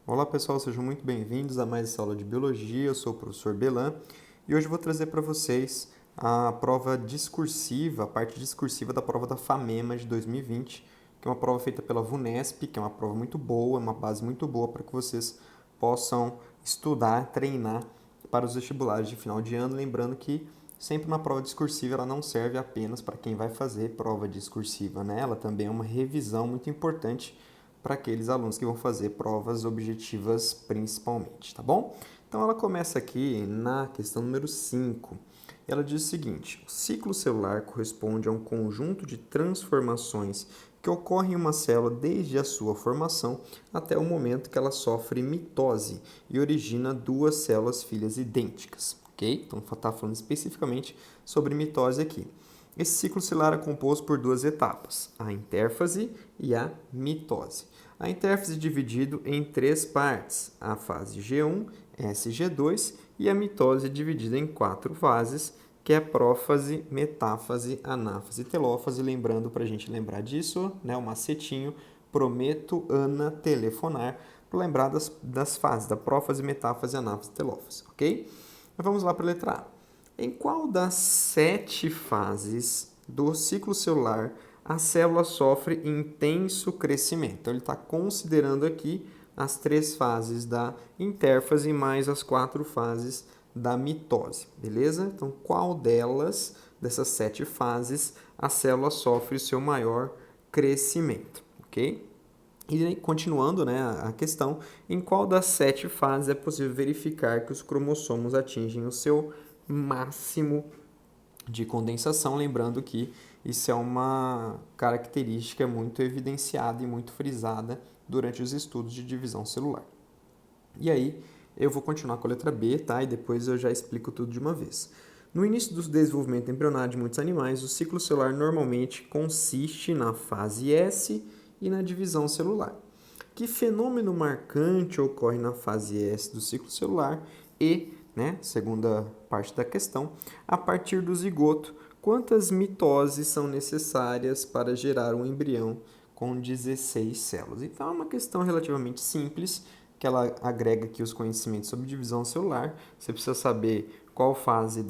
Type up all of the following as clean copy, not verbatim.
Olá pessoal, sejam muito bem-vindos a mais essa aula de Biologia. Eu sou o professor Belan e hoje eu vou trazer para vocês a prova discursiva, a parte discursiva da prova da FAMEMA de 2020, que é uma prova feita pela VUNESP, que é uma prova muito boa, uma base muito boa para que vocês possam estudar, treinar para os vestibulares de final de ano. Lembrando que sempre uma prova discursiva ela não serve apenas para quem vai fazer prova discursiva, né? Ela também é uma revisão muito importante para aqueles alunos que vão fazer provas objetivas principalmente, tá bom? Então ela começa aqui na questão número 5. Ela diz o seguinte: o ciclo celular corresponde a um conjunto de transformações que ocorrem em uma célula desde a sua formação até o momento que ela sofre mitose e origina duas células filhas idênticas, ok? Então está falando especificamente sobre mitose aqui. Esse ciclo celular é composto por duas etapas, a intérfase e a mitose. A intérfase é dividida em três partes, a fase G1, S, G2 e a mitose é dividida em quatro fases, que é prófase, metáfase, anáfase e telófase. Lembrando, para a gente lembrar disso, né, o macetinho, prometo, Ana, telefonar, para lembrar das fases, da prófase, metáfase, anáfase e telófase, ok? Mas vamos lá para a letra A. Em qual das 7 fases do ciclo celular a célula sofre intenso crescimento? Então, ele está considerando aqui as 3 fases da intérfase mais as 4 fases da mitose, beleza? Então, qual dessas 7 fases, a célula sofre o seu maior crescimento, ok? E continuando, né, a questão, em qual das 7 fases é possível verificar que os cromossomos atingem o seu máximo de condensação? Lembrando que isso é uma característica muito evidenciada e muito frisada durante os estudos de divisão celular. E aí, eu vou continuar com a letra B, tá? E depois eu já explico tudo de uma vez. No início do desenvolvimento embrionário de muitos animais, o ciclo celular normalmente consiste na fase S e na divisão celular. Que fenômeno marcante ocorre na fase S do ciclo celular e, né, segunda parte da questão, a partir do zigoto, quantas mitoses são necessárias para gerar um embrião com 16 células? Então é uma questão relativamente simples, que ela agrega aqui os conhecimentos sobre divisão celular. Você precisa saber qual fase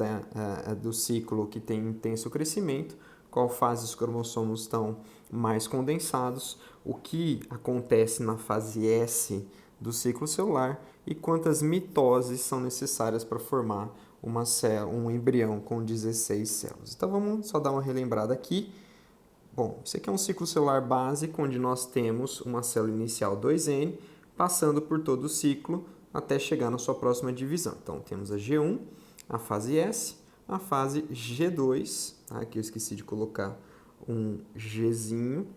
do ciclo que tem intenso crescimento, qual fase os cromossomos estão mais condensados, o que acontece na fase S do ciclo celular e quantas mitoses são necessárias para formar um embrião com 16 células. Então vamos só dar uma relembrada aqui. Bom, isso aqui é um ciclo celular básico, onde nós temos uma célula inicial 2N, passando por todo o ciclo até chegar na sua próxima divisão. Então temos a G1, a fase S, a fase G2, tá? Aqui eu esqueci de colocar um Gzinho,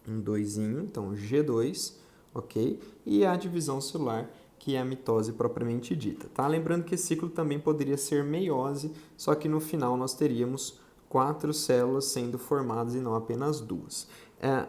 um 2, então G2, ok? E a divisão celular, que é a mitose propriamente dita, tá? Lembrando que esse ciclo também poderia ser meiose, só que no final nós teríamos 4 células sendo formadas e não apenas 2.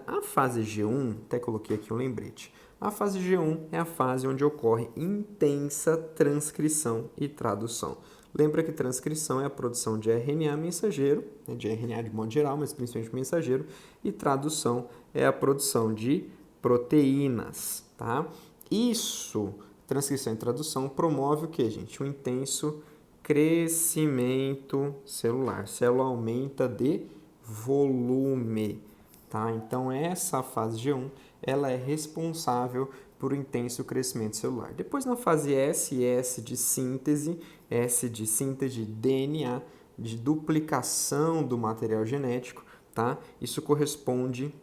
A fase G1, até coloquei aqui um lembrete, a fase G1 é a fase onde ocorre intensa transcrição e tradução. Lembra que transcrição é a produção de RNA mensageiro, né, de RNA de modo geral, mas principalmente mensageiro, e tradução é a produção de proteínas, tá? Isso, transcrição e tradução, promove o que, gente? Um intenso crescimento celular. A célula aumenta de volume, tá? Então, essa fase G1, ela é responsável por um intenso crescimento celular. Depois, na fase S, S de síntese de DNA, de duplicação do material genético, tá? Isso corresponde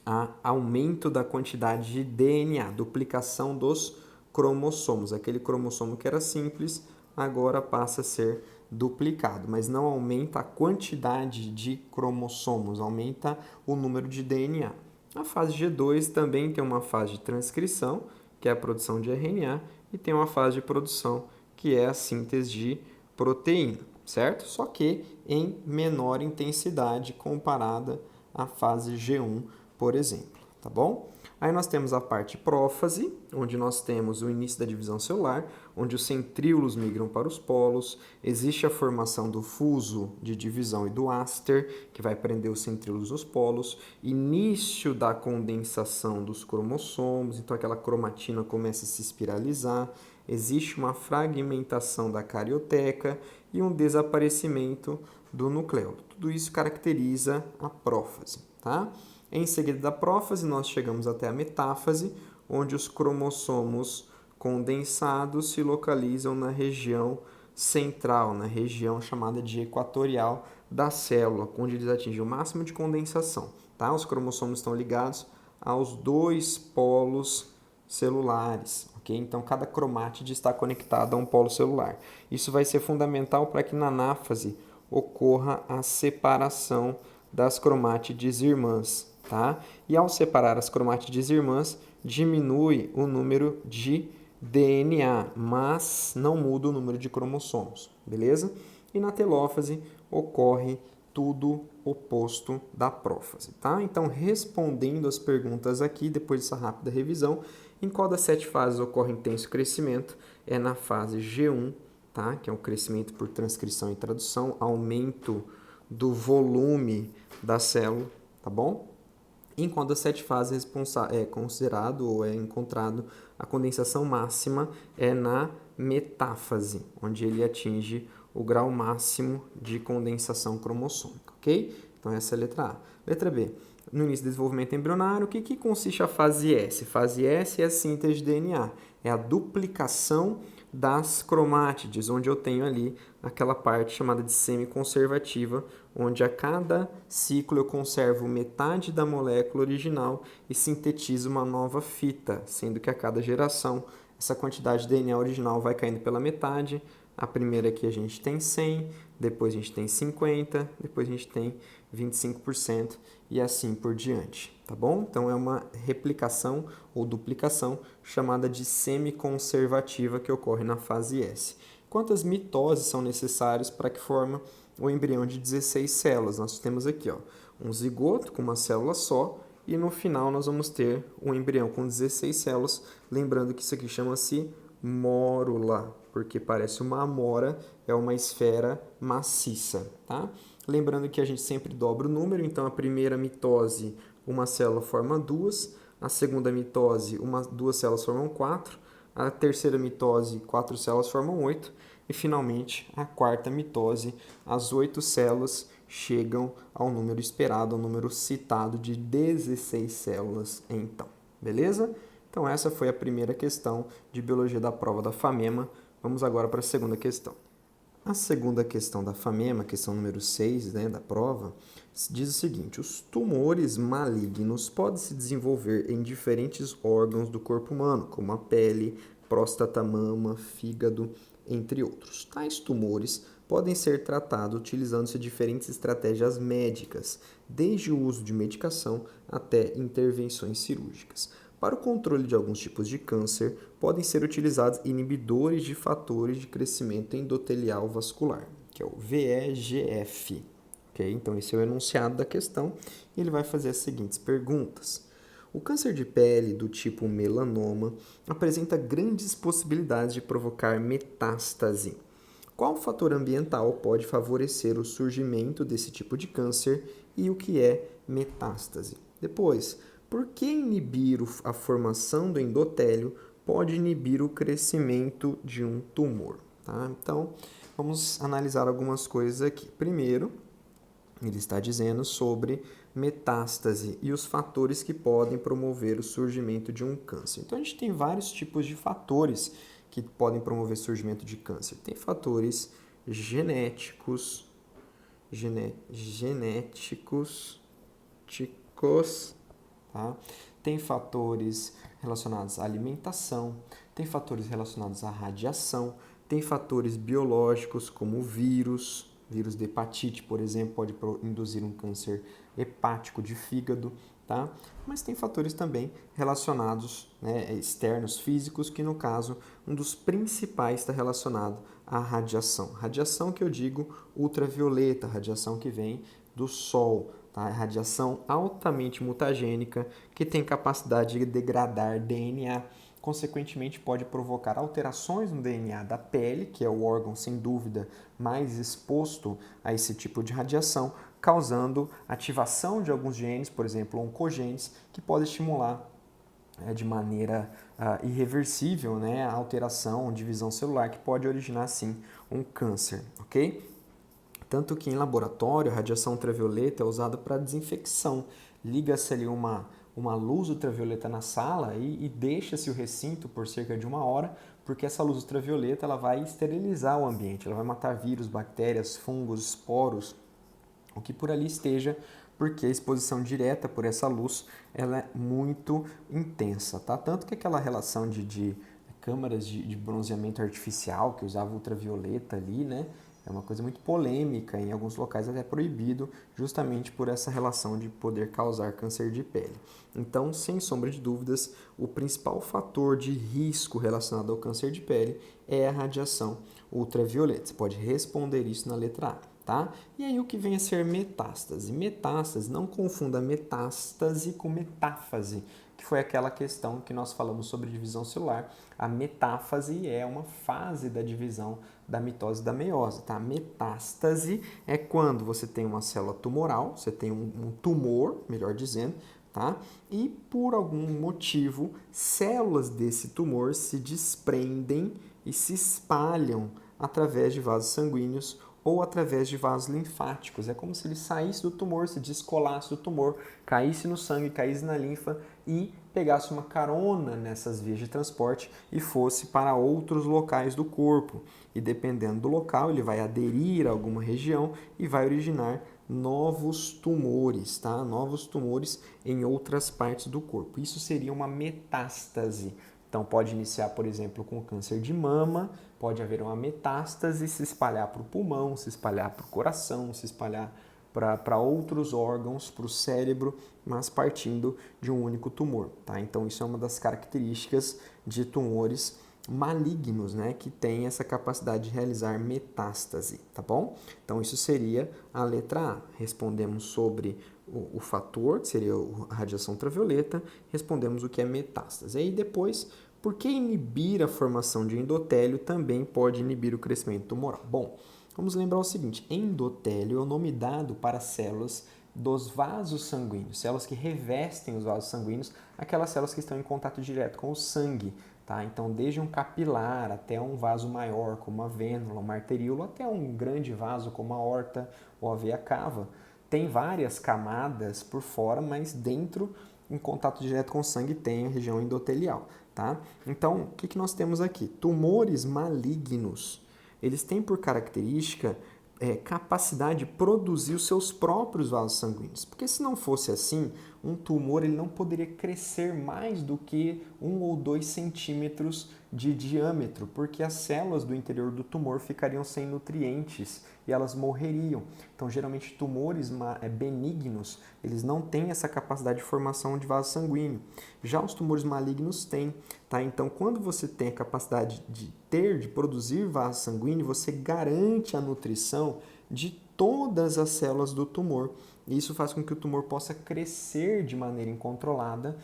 a aumento da quantidade de DNA, duplicação dos cromossomos. Aquele cromossomo que era simples, agora passa a ser duplicado, mas não aumenta a quantidade de cromossomos, aumenta o número de DNA. A fase G2 também tem uma fase de transcrição, que é a produção de RNA, e tem uma fase de produção, que é a síntese de proteína, certo? Só que em menor intensidade comparada à fase G1, por exemplo, tá bom? Aí nós temos a parte prófase, onde nós temos o início da divisão celular, onde os centríolos migram para os polos, existe a formação do fuso de divisão e do áster, que vai prender os centríolos nos polos, início da condensação dos cromossomos, então aquela cromatina começa a se espiralizar, existe uma fragmentação da carioteca e um desaparecimento do nucleolo. Tudo isso caracteriza a prófase, tá? Em seguida da prófase, nós chegamos até a metáfase, onde os cromossomos condensados se localizam na região central, na região chamada de equatorial da célula, onde eles atingem o máximo de condensação, tá? Os cromossomos estão ligados aos dois polos celulares, ok? Então, cada cromátide está conectado a um polo celular. Isso vai ser fundamental para que na anáfase ocorra a separação das cromátides irmãs, tá? E ao separar as cromátides irmãs, diminui o número de DNA, mas não muda o número de cromossomos, beleza? E na telófase ocorre tudo oposto da prófase, tá? Então, respondendo as perguntas aqui, depois dessa rápida revisão, em qual das 7 fases ocorre intenso crescimento? É na fase G1, tá? Que é o crescimento por transcrição e tradução, aumento do volume da célula, tá bom? Em qual das 7 fases é considerado ou é encontrado a condensação máxima é na metáfase, onde ele atinge o grau máximo de condensação cromossômica, ok? Então essa é a letra A. Letra B. No início do desenvolvimento embrionário, o que consiste a fase S? Fase S é a síntese de DNA, é a duplicação das cromátides, onde eu tenho ali aquela parte chamada de semiconservativa, onde a cada ciclo eu conservo metade da molécula original e sintetizo uma nova fita, sendo que a cada geração essa quantidade de DNA original vai caindo pela metade. A primeira aqui a gente tem 100, depois a gente tem 50, depois a gente tem 25% e assim por diante, tá bom? Então é uma replicação ou duplicação chamada de semiconservativa que ocorre na fase S. Quantas mitoses são necessárias para que forme o embrião de 16 células? Nós temos aqui, ó, um zigoto com uma célula só e no final nós vamos ter um embrião com 16 células, lembrando que isso aqui chama-se mórula, porque parece uma amora, é uma esfera maciça, tá? Lembrando que a gente sempre dobra o número, então a primeira mitose, uma célula forma 2, a segunda mitose, duas células formam 4, a terceira mitose, 4 células formam 8, e finalmente a quarta mitose, as 8 células chegam ao número esperado, ao número citado de 16 células então, beleza? Então essa foi a primeira questão de biologia da prova da FAMEMA. Vamos agora para a segunda questão. A segunda questão da FAMEMA, questão número 6, né, da prova, diz o seguinte: os tumores malignos podem se desenvolver em diferentes órgãos do corpo humano, como a pele, próstata, mama, fígado, entre outros. Tais tumores podem ser tratados utilizando-se diferentes estratégias médicas, desde o uso de medicação até intervenções cirúrgicas. Para o controle de alguns tipos de câncer, podem ser utilizados inibidores de fatores de crescimento endotelial vascular, que é o VEGF. Okay? Então, esse é o enunciado da questão e ele vai fazer as seguintes perguntas. O câncer de pele do tipo melanoma apresenta grandes possibilidades de provocar metástase. Qual fator ambiental pode favorecer o surgimento desse tipo de câncer e o que é metástase? Depois, por que inibir a formação do endotélio pode inibir o crescimento de um tumor? Tá? Então, vamos analisar algumas coisas aqui. Primeiro, ele está dizendo sobre metástase e os fatores que podem promover o surgimento de um câncer. Então, a gente tem vários tipos de fatores que podem promover o surgimento de câncer. Tem fatores genéticos, tá? Tem fatores relacionados à alimentação, tem fatores relacionados à radiação, tem fatores biológicos como o vírus de hepatite, por exemplo, pode induzir um câncer hepático de fígado, tá? Mas tem fatores também relacionados, né, externos, físicos, que no caso, um dos principais está relacionado à radiação. Radiação que eu digo ultravioleta, radiação que vem do sol, tá? É radiação altamente mutagênica que tem capacidade de degradar DNA. Consequentemente, pode provocar alterações no DNA da pele, que é o órgão, sem dúvida, mais exposto a esse tipo de radiação, causando ativação de alguns genes, por exemplo, oncogenes, que podem estimular de maneira irreversível, né, a alteração, divisão celular, que pode originar, sim, um câncer, ok? Tanto que em laboratório, a radiação ultravioleta é usada para desinfecção. Liga-se ali uma luz ultravioleta na sala e deixa-se o recinto por cerca de 1 hora, porque essa luz ultravioleta ela vai esterilizar o ambiente, ela vai matar vírus, bactérias, fungos, esporos, o que por ali esteja, porque a exposição direta por essa luz ela é muito intensa, tá? Tanto que aquela relação de câmaras de bronzeamento artificial que usava ultravioleta ali, né? É uma coisa muito polêmica, em alguns locais até proibido, justamente por essa relação de poder causar câncer de pele. Então, sem sombra de dúvidas, o principal fator de risco relacionado ao câncer de pele é a radiação ultravioleta. Você pode responder isso na letra A, tá? E aí o que vem a ser metástase? Metástase, não confunda metástase com metáfase, que foi aquela questão que nós falamos sobre divisão celular. A metáfase é uma fase da divisão da mitose e da meiose, tá? Metástase é quando você tem uma célula tumoral, você tem um tumor, melhor dizendo, tá? E por algum motivo, células desse tumor se desprendem e se espalham através de vasos sanguíneos ou através de vasos linfáticos. É como se ele saísse do tumor, se descolasse do tumor, caísse no sangue, caísse na linfa e pegasse uma carona nessas vias de transporte e fosse para outros locais do corpo. E dependendo do local, ele vai aderir a alguma região e vai originar novos tumores, tá? Novos tumores em outras partes do corpo. Isso seria uma metástase. Então, pode iniciar, por exemplo, com câncer de mama, pode haver uma metástase, se espalhar para o pulmão, se espalhar para o coração, se espalhar para outros órgãos, para o cérebro, mas partindo de um único tumor, tá? Então, isso é uma das características de tumores malignos, né, que tem essa capacidade de realizar metástase, tá bom? Então, isso seria a letra A. Respondemos sobre o fator, que seria a radiação ultravioleta, respondemos o que é metástase. Aí depois, por que inibir a formação de endotélio também pode inibir o crescimento tumoral? Bom, vamos lembrar o seguinte, endotélio é o nome dado para células dos vasos sanguíneos, células que revestem os vasos sanguíneos, aquelas células que estão em contato direto com o sangue, tá? Então, desde um capilar até um vaso maior, como a vênula, uma arteríola, até um grande vaso, como a aorta ou a veia cava, tem várias camadas por fora, mas dentro, em contato direto com o sangue, tem a região endotelial, tá? Então, o que nós temos aqui? Tumores malignos, eles têm por característica capacidade de produzir os seus próprios vasos sanguíneos. Porque se não fosse assim, um tumor ele não poderia crescer mais do que 1 ou 2 centímetros de diâmetro, porque as células do interior do tumor ficariam sem nutrientes e elas morreriam. Então, geralmente, tumores benignos, eles não têm essa capacidade de formação de vaso sanguíneo. Já os tumores malignos têm, tá? Então, quando você tem a capacidade de produzir vaso sanguíneo, você garante a nutrição de todas as células do tumor. E isso faz com que o tumor possa crescer de maneira incontrolada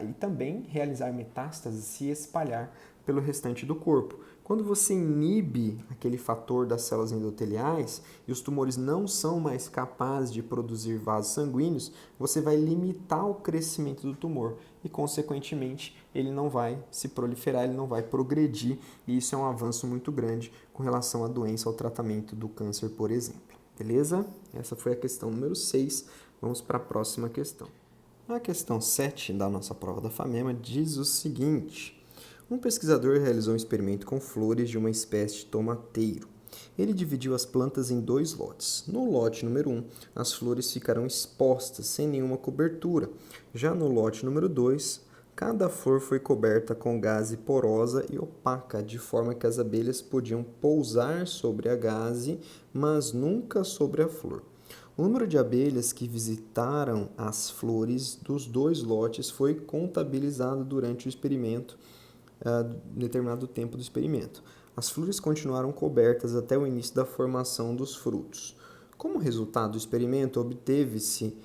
e também realizar metástases, se espalhar pelo restante do corpo. Quando você inibe aquele fator das células endoteliais e os tumores não são mais capazes de produzir vasos sanguíneos, você vai limitar o crescimento do tumor e, consequentemente, ele não vai se proliferar, ele não vai progredir, e isso é um avanço muito grande com relação à doença, ao tratamento do câncer, por exemplo. Beleza? Essa foi a questão número 6. Vamos para a próxima questão. A questão 7 da nossa prova da FAMEMA diz o seguinte: um pesquisador realizou um experimento com flores de uma espécie de tomateiro. Ele dividiu as plantas em 2 lotes. No lote número 1, as flores ficarão expostas, sem nenhuma cobertura. Já no lote número 2, cada flor foi coberta com gaze porosa e opaca, de forma que as abelhas podiam pousar sobre a gaze, mas nunca sobre a flor. O número de abelhas que visitaram as flores dos 2 lotes foi contabilizado durante o experimento, determinado tempo do experimento. As flores continuaram cobertas até o início da formação dos frutos. Como resultado do experimento, obteve-se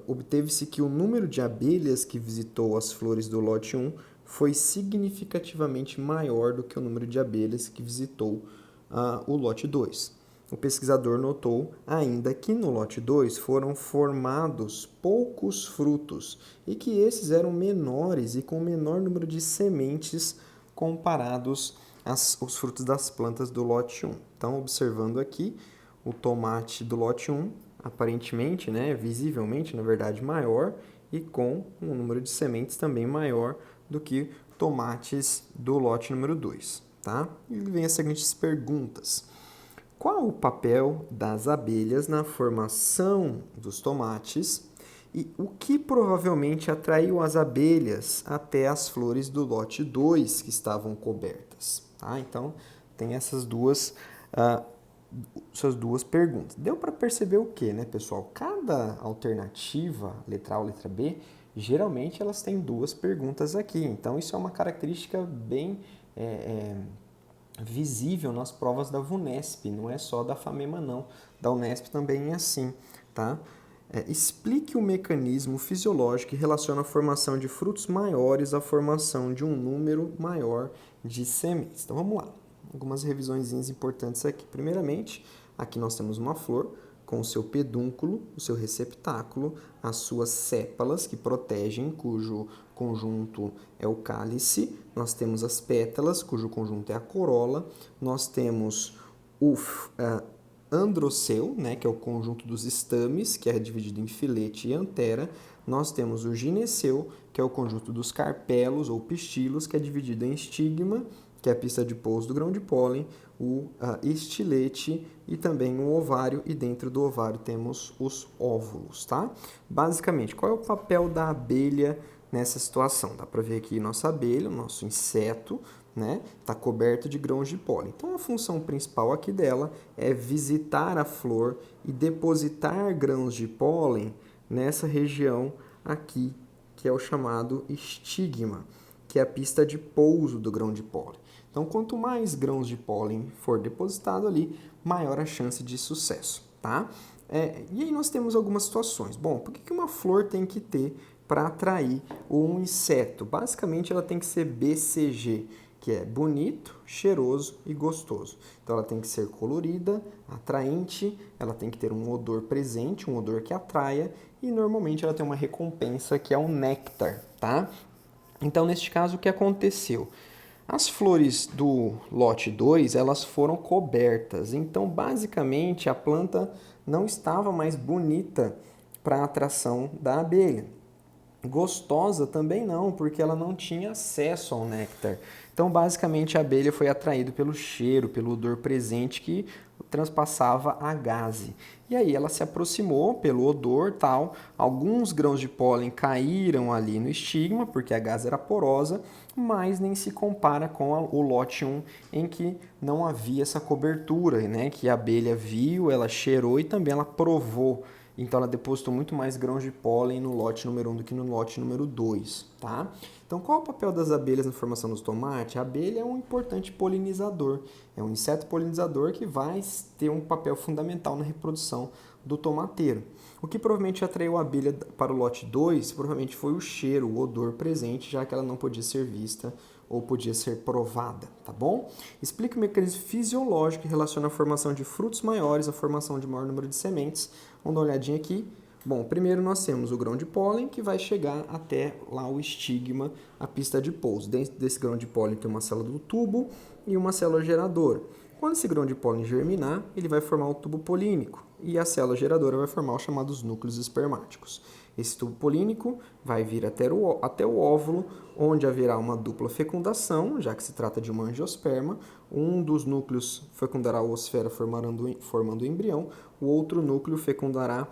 obteve-se que o número de abelhas que visitou as flores do lote 1 foi significativamente maior do que o número de abelhas que visitou o lote 2. O pesquisador notou ainda que no lote 2 foram formados poucos frutos e que esses eram menores e com menor número de sementes comparados aos frutos das plantas do lote 1. Então, observando aqui, o tomate do lote 1, aparentemente, visivelmente, na verdade, maior e com um número de sementes também maior do que tomates do lote número 2. Tá? E vem as seguintes perguntas. Qual o papel das abelhas na formação dos tomates e o que provavelmente atraiu as abelhas até as flores do lote 2 que estavam cobertas? Tá? Então, tem essas duas perguntas. Deu para perceber o que, né, pessoal? Cada alternativa, letra A ou letra B, geralmente elas têm duas perguntas aqui. Então, isso é uma característica bem visível nas provas da VUNESP, não é só da FAMEMA não, da UNESP também é assim, tá? Explique o mecanismo fisiológico que relaciona a formação de frutos maiores à formação de um número maior de sementes. Então vamos lá, algumas revisõezinhas importantes aqui. Primeiramente, aqui nós temos uma flor com o seu pedúnculo, o seu receptáculo, as suas sépalas que protegem, cujo conjunto é o cálice. Nós temos as pétalas, cujo conjunto é a corola. Nós temos o androceu, que é o conjunto dos estames, que é dividido em filete e antera. Nós temos o gineceu, que é o conjunto dos carpelos ou pistilos, que é dividido em estigma, que é a pista de pouso do grão de pólen, o estilete e também o ovário, e dentro do ovário temos os óvulos, tá? Basicamente, qual é o papel da abelha nessa situação? Dá para ver aqui nossa abelha, nosso inseto, está coberto de grãos de pólen. Então, a função principal aqui dela é visitar a flor e depositar grãos de pólen nessa região aqui, que é o chamado estigma, que é a pista de pouso do grão de pólen. Então, quanto mais grãos de pólen for depositado ali, maior a chance de sucesso, tá? E aí nós temos algumas situações. Bom, por que uma flor tem que ter para atrair um inseto? Basicamente, ela tem que ser BCG, que é bonito, cheiroso e gostoso. Então, ela tem que ser colorida, atraente, ela tem que ter um odor presente, um odor que atraia, e normalmente ela tem uma recompensa que é um néctar, tá? Então, neste caso, o que aconteceu? As flores do lote 2, elas foram cobertas. Então, basicamente, a planta não estava mais bonita para a atração da abelha. Gostosa também não, porque ela não tinha acesso ao néctar. Então, basicamente, a abelha foi atraída pelo cheiro, pelo odor presente que transpassava a gaze. E aí ela se aproximou pelo odor, tal. Alguns grãos de pólen caíram ali no estigma, porque a gaze era porosa, mas nem se compara com o lote 1, em que não havia essa cobertura, que a abelha viu, ela cheirou e também ela provou. Então, ela depositou muito mais grãos de pólen no lote número 1 do que no lote número 2, tá? Então, qual é o papel das abelhas na formação dos tomates? A abelha é um importante polinizador. É um inseto polinizador que vai ter um papel fundamental na reprodução do tomateiro. O que provavelmente atraiu a abelha para o lote 2, provavelmente foi o cheiro, o odor presente, já que ela não podia ser vista ou podia ser provada, tá bom? Explica o mecanismo fisiológico que relaciona a formação de frutos maiores à formação de maior número de sementes. Vamos dar uma olhadinha aqui. Bom, primeiro nós temos o grão de pólen, que vai chegar até lá o estigma, a pista de pouso. Dentro desse grão de pólen tem uma célula do tubo e uma célula geradora. Quando esse grão de pólen germinar, ele vai formar o tubo polínico e a célula geradora vai formar os chamados núcleos espermáticos. Esse tubo polínico vai vir até o óvulo, onde haverá uma dupla fecundação, já que se trata de uma angiosperma. Um dos núcleos fecundará a oosfera formando o embrião, o outro núcleo fecundará,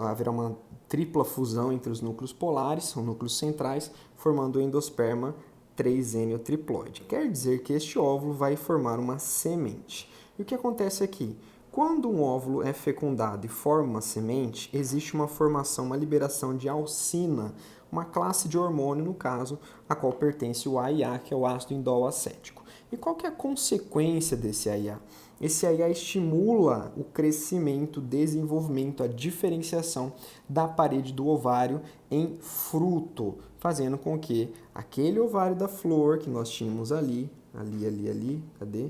haverá uma tripla fusão entre os núcleos polares, são núcleos centrais, formando o endosperma 3N triploide. Quer dizer que este óvulo vai formar uma semente. E o que acontece aqui? Quando um óvulo é fecundado e forma uma semente, existe uma formação, uma liberação de alcina, uma classe de hormônio, no caso, a qual pertence o AIA, que é o ácido indol acético. E qual que é a consequência desse AIA? Esse IA estimula o crescimento, o desenvolvimento, a diferenciação da parede do ovário em fruto, fazendo com que aquele ovário da flor que nós tínhamos ali, cadê?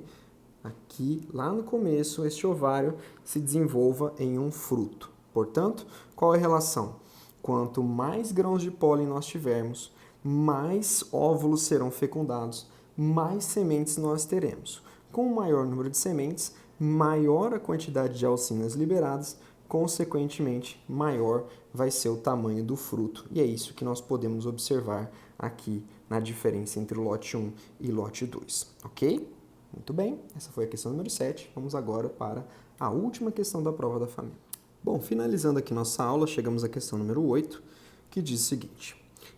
Aqui, lá no começo, este ovário se desenvolva em um fruto. Portanto, qual é a relação? Quanto mais grãos de pólen nós tivermos, mais óvulos serão fecundados, mais sementes nós teremos. Com o maior número de sementes, maior a quantidade de alcinas liberadas, consequentemente, maior vai ser o tamanho do fruto. E é isso que nós podemos observar aqui na diferença entre o lote 1 e lote 2, ok? Muito bem, essa foi a questão número 7. Vamos agora para a última questão da prova da família. Bom, finalizando aqui nossa aula, chegamos à questão número 8, que diz o seguinte.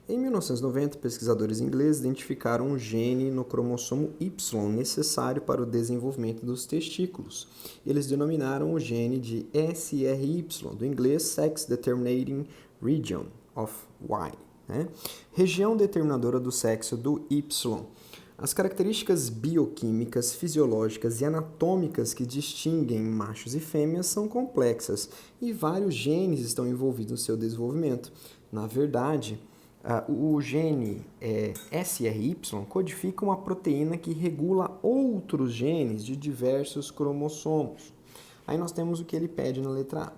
Em 1990, pesquisadores ingleses identificaram um gene no cromossomo Y necessário para o desenvolvimento dos testículos. Eles denominaram o gene de SRY, do inglês Sex Determining Region of Y, né? Região determinadora do sexo do Y. As características bioquímicas, fisiológicas e anatômicas que distinguem machos e fêmeas são complexas e vários genes estão envolvidos no seu desenvolvimento. Na verdade, o gene SRY codifica uma proteína que regula outros genes de diversos cromossomos. Aí nós temos o que ele pede na letra A.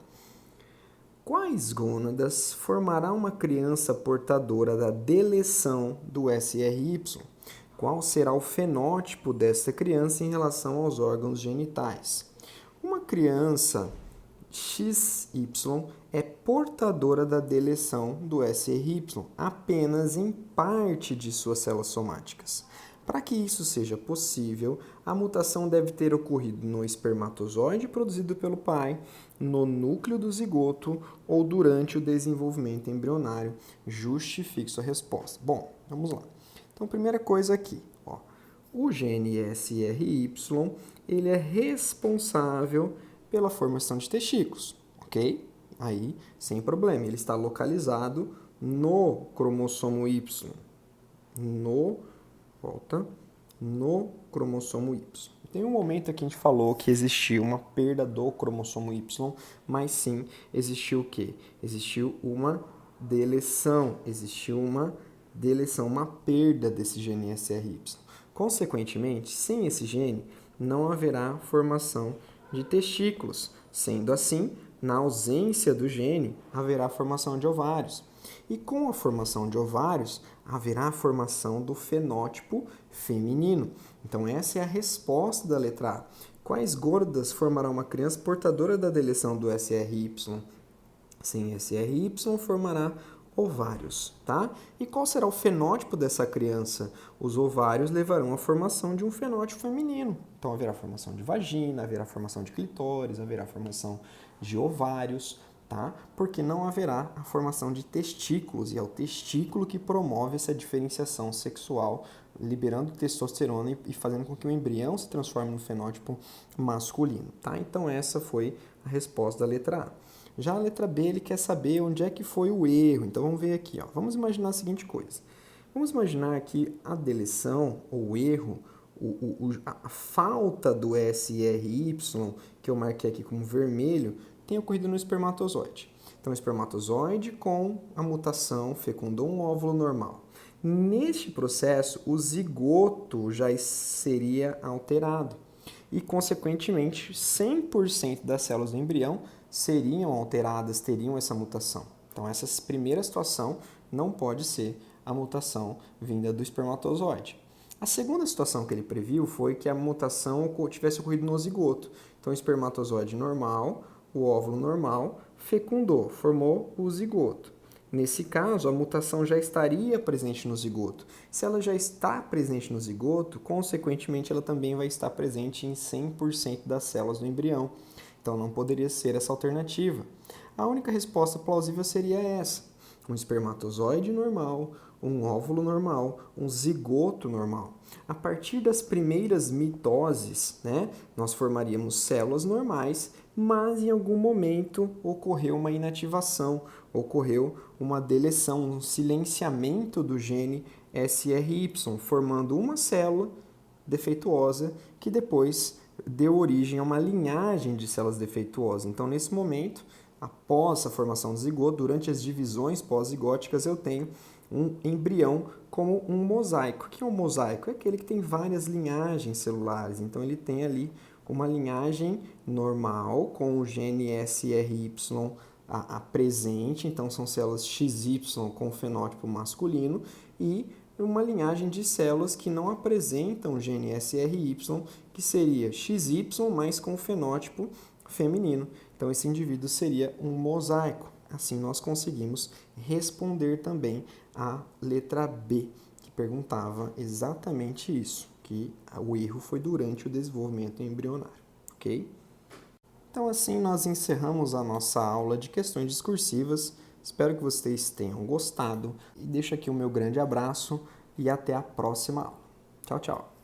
Quais gônadas formará uma criança portadora da deleção do SRY? Qual será o fenótipo desta criança em relação aos órgãos genitais? Uma criança XY é portadora da deleção do SRY apenas em parte de suas células somáticas. Para que isso seja possível, a mutação deve ter ocorrido no espermatozoide produzido pelo pai, no núcleo do zigoto ou durante o desenvolvimento embrionário. Justifique sua resposta. Bom, vamos lá. Então, primeira coisa aqui, ó, o gene SRY, ele é responsável pela formação de testículos, ok? Aí, sem problema, ele está localizado no cromossomo Y, no cromossomo Y. Tem um momento aqui que a gente falou que existiu uma perda do cromossomo Y, mas sim, existiu o quê? Existiu uma deleção, uma perda desse gene SRY. Consequentemente, sem esse gene, não haverá formação de testículos. Sendo assim, na ausência do gene, haverá formação de ovários. E com a formação de ovários, haverá a formação do fenótipo feminino. Então, essa é a resposta da letra A. Quais gordas formarão uma criança portadora da deleção do SRY? Sem SRY, formará ovários, tá? E qual será o fenótipo dessa criança? Os ovários levarão à formação de um fenótipo feminino. Então, haverá formação de vagina, haverá formação de clitóris, haverá formação de ovários, tá? Porque não haverá a formação de testículos, e é o testículo que promove essa diferenciação sexual, liberando testosterona e fazendo com que o embrião se transforme no fenótipo masculino, tá? Então, essa foi a resposta da letra A. Já a letra B, ele quer saber onde é que foi o erro. Então, vamos ver aqui, ó. Vamos imaginar a seguinte coisa. Vamos imaginar que a deleção, ou o erro, a falta do SRY, que eu marquei aqui como vermelho, tenha ocorrido no espermatozoide. Então, o espermatozoide com a mutação fecundou um óvulo normal. Neste processo, o zigoto já seria alterado e, consequentemente, 100% das células do embrião seriam alteradas, teriam essa mutação. Então, essa primeira situação não pode ser a mutação vinda do espermatozoide. A segunda situação que ele previu foi que a mutação tivesse ocorrido no zigoto. Então, o espermatozoide normal, o óvulo normal, fecundou, formou o zigoto. Nesse caso, a mutação já estaria presente no zigoto. Se ela já está presente no zigoto, consequentemente, ela também vai estar presente em 100% das células do embrião. Então, não poderia ser essa alternativa. A única resposta plausível seria essa: um espermatozoide normal, um óvulo normal, um zigoto normal. A partir das primeiras mitoses, né, nós formaríamos células normais, mas em algum momento ocorreu uma inativação, ocorreu uma deleção, um silenciamento do gene SRY, formando uma célula defeituosa que depois deu origem a uma linhagem de células defeituosas. Então, nesse momento, após a formação do zigoto, durante as divisões pós-zigóticas, eu tenho um embrião como um mosaico. O que é um mosaico? É aquele que tem várias linhagens celulares. Então, ele tem ali uma linhagem normal com o gene SRY presente, então são células XY com fenótipo masculino, e uma linhagem de células que não apresentam o gene SRY, que seria XY, mas com fenótipo feminino. Então, esse indivíduo seria um mosaico. Assim, nós conseguimos responder também a letra B, que perguntava exatamente isso, que o erro foi durante o desenvolvimento embrionário, ok? Então, assim, nós encerramos a nossa aula de questões discursivas. Espero que vocês tenham gostado e deixo aqui o meu grande abraço e até a próxima aula. Tchau, tchau!